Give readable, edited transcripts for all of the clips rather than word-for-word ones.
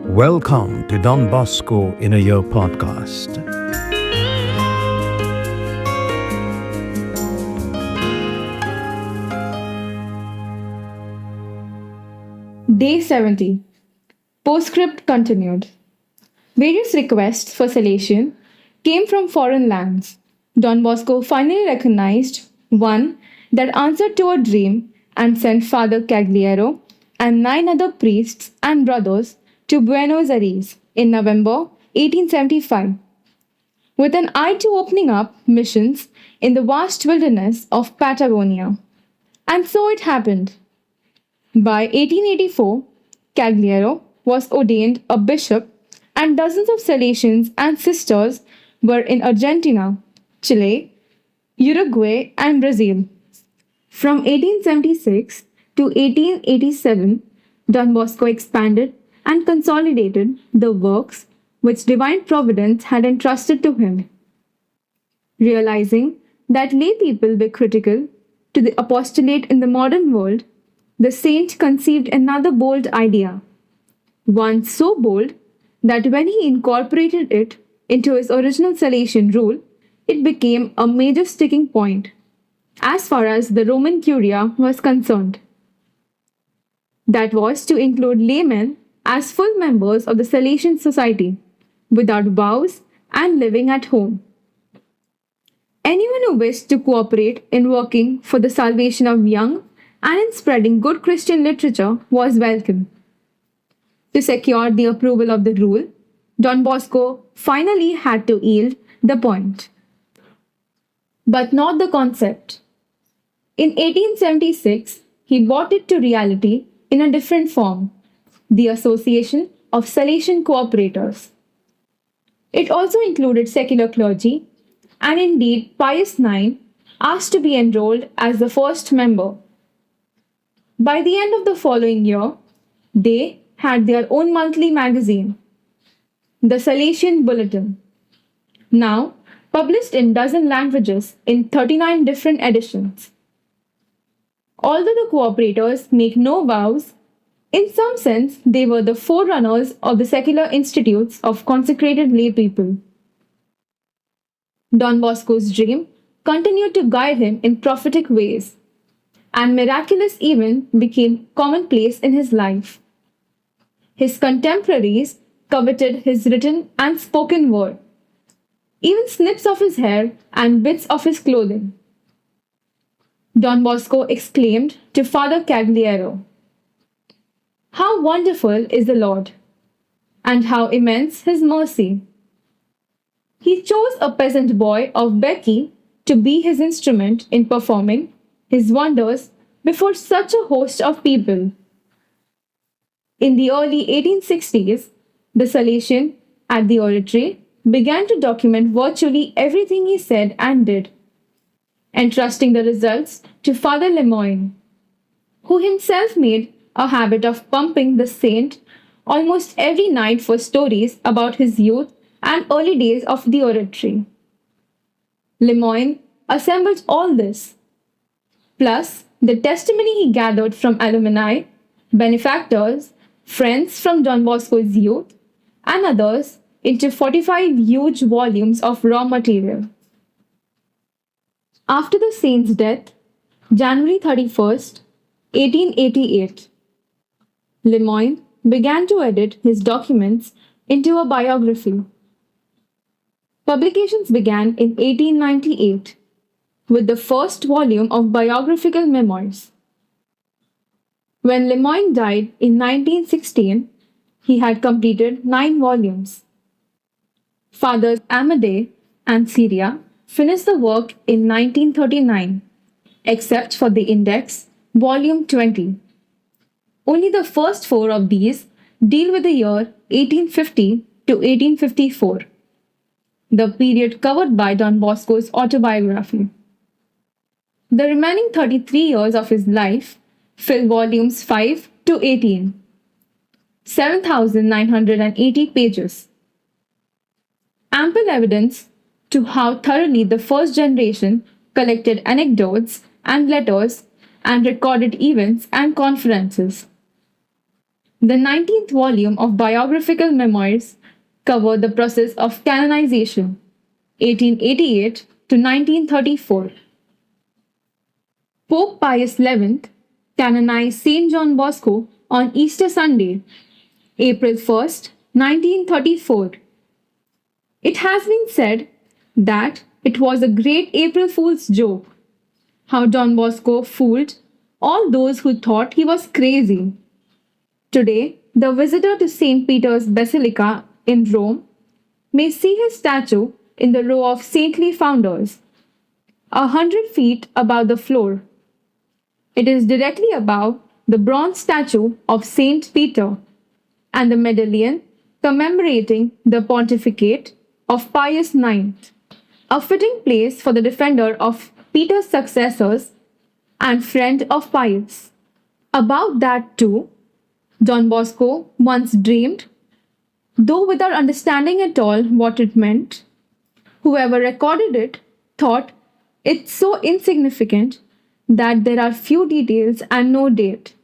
Welcome to Don Bosco in a Year podcast. Day 70. Postscript continued. Various requests for salation came from foreign lands. Don Bosco finally recognized one that answered to a dream and sent Father Cagliero and 9 other priests and brothers to Buenos Aires in November 1875, with an eye to opening up missions in the vast wilderness of Patagonia. And so it happened. By 1884, Cagliero was ordained a bishop, and dozens of Salesians and sisters were in Argentina, Chile, Uruguay, and Brazil. From 1876 to 1887, Don Bosco expanded and consolidated the works which divine providence had entrusted to him. Realizing that lay people were critical to the apostolate in the modern world, the saint conceived another bold idea, one so bold that when he incorporated it into his original Salesian rule, it became a major sticking point as far as the Roman Curia was concerned. That was to include laymen as full members of the Salesian Society, without vows and living at home. Anyone who wished to cooperate in working for the salvation of young and in spreading good Christian literature was welcome. To secure the approval of the rule, Don Bosco finally had to yield the point. But not the concept. In 1876, he brought it to reality in a different form, the Association of Salesian Co-operators. It also included secular clergy, and indeed Pius IX asked to be enrolled as the first member. By the end of the following year, they had their own monthly magazine, the Salesian Bulletin, now published in dozen languages in 39 different editions. Although the cooperators make no vows, in some sense they were the forerunners of the secular institutes of consecrated lay people. Don Bosco's dream continued to guide him in prophetic ways, and miraculous events became commonplace in his life. His contemporaries coveted his written and spoken word, even snips of his hair and bits of his clothing. Don Bosco exclaimed to Father Cagliero, "How wonderful is the Lord, and how immense his mercy! He chose a peasant boy of Becky to be his instrument in performing his wonders before such a host of people." In the early 1860s, the Salesian at the oratory began to document virtually everything he said and did, entrusting the results to Father Lemoyne, who himself made a habit of pumping the saint almost every night for stories about his youth and early days of the oratory. Lemoyne assembled all this, plus the testimony he gathered from alumni, benefactors, friends from Don Bosco's youth, and others into 45 huge volumes of raw material. After the saint's death, January 31st, 1888, Lemoyne began to edit his documents into a biography. Publications began in 1898 with the first volume of Biographical Memoirs. When Lemoyne died in 1916, he had completed 9 volumes. Fathers Amadei and Syria finished the work in 1939, except for the Index, Volume 20. Only the first 4 of these deal with the year 1850 to 1854, the period covered by Don Bosco's autobiography. The remaining 33 years of his life fill volumes 5 to 18, 7,980 pages. Ample evidence to how thoroughly the first generation collected anecdotes and letters and recorded events and conferences. The 19th volume of Biographical Memoirs covered the process of canonization, 1888 to 1934. Pope Pius XI canonized Saint John Bosco on Easter Sunday, April 1st, 1934. It has been said that it was a great April Fool's joke, how Don Bosco fooled all those who thought he was crazy. Today, the visitor to St. Peter's Basilica in Rome may see his statue in the row of saintly founders, 100 feet above the floor. It is directly above the bronze statue of Saint Peter and the medallion commemorating the pontificate of Pius IX, a fitting place for the defender of Peter's successors and friend of Pius. About that too, Don Bosco once dreamed, though without understanding at all what it meant. Whoever recorded it thought it so insignificant that there are few details and no date.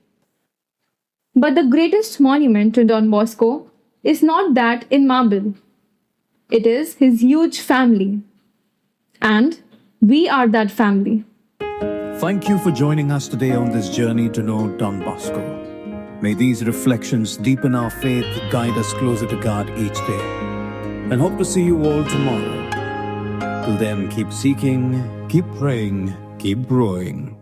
But the greatest monument to Don Bosco is not that in marble. It is his huge family. And we are that family. Thank you for joining us today on this journey to know Don Bosco. May these reflections deepen our faith, guide us closer to God each day. And hope to see you all tomorrow. Till then, keep seeking, keep praying, keep growing.